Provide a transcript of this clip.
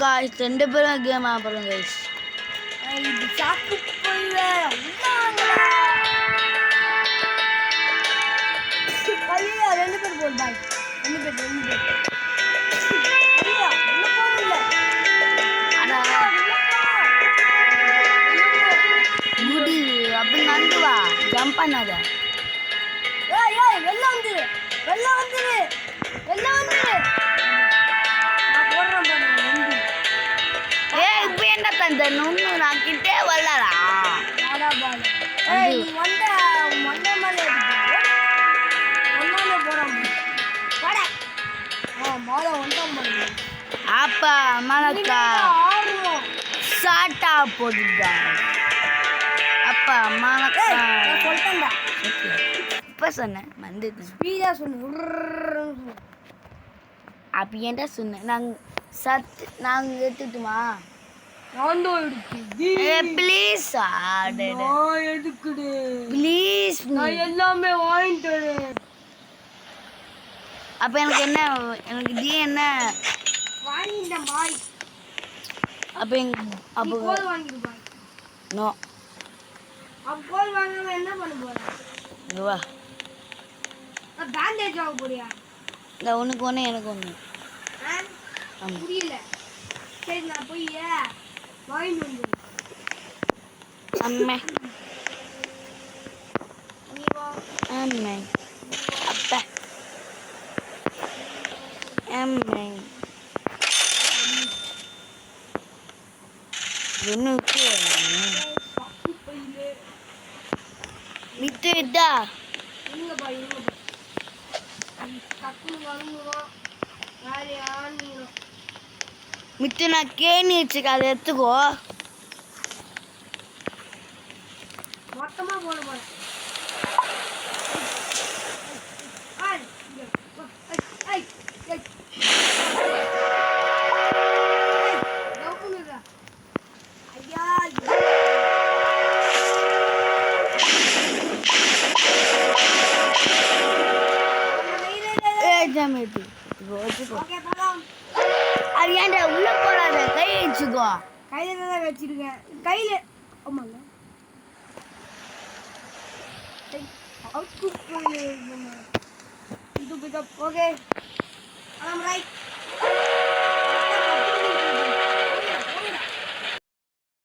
Guys 2 பேரும் game ஆடுறோம் guys. இது சாக்கு போய்வே உள்ளாங்கடா. கலியா 2 பேர் போல் பாய். 2 பேர். கலியா உள்ள போறல. அட குடி அப்படி நந்து வா ஜம்ப் பண்ணாத. ஏய் வெல்ல வந்துரு. நான் போறேன் பாரு. ஏய் இப்போ என்ன தந்த நொண்ணு நான் கிட்டே வரலடா. வாடா பாய். ஏய் நீ வந்த மண்ணே மேல ஏறிடு. ஒண்ணால போறான். வாடா. மாலை வந்தான் பாரு. அப்பா மலக்கா ஆடுறோம். சாட்டா போடுடா. அப்பா மலக்கா நான் சொல்றேன்டா. இப்ப சொன்னேன் மறந்துட்டு. ஸ்பீடா சொல்லு. அப்ப ஏன்டா சொன்னேன் நாங்க எடுத்துட்டுமா? நான் தான் எடுத்து. ப்ளீஸ் ஆடு நான் எடுக்குது. ப்ளீஸ். நான் எல்லாமே வாங்கிட்டு வரேன். அப்ப எனக்கு டி என்ன வாங்கிட்டேன் பாய். அப்ப கோல் வாங்கிடு பாய். நோ அப்ப கோல் வாங்காம என்ன பண்ண போற? இங்க வா. பேண்டேஜ் வாங்க போறியா? இந்த உனக்கு ஒன்று எனக்கு ஒன்று. புரியல. சரி நான் போய் வாங்கிட்டு வந்து. அம்மே நீ வா. அம்மே அப்பா அம்மே என்னுக்கு பக்கு பையிலே. வித்து விட்டா இருங்க பாய். டக்குனு வாங்குவோம். வேற ஆனியும். மித்து நான் கேணி வச்சுக்க அதை எடுத்துக்கோ. மொத்தமா போட போறேன். அது ஏன்டா உள்ள போடாத கை வச்சுக்கோ. கையில தான் வச்சிருக்கேன். கையில ஆமாங்க. இது பிக்கப். ஓகே. ரைட்.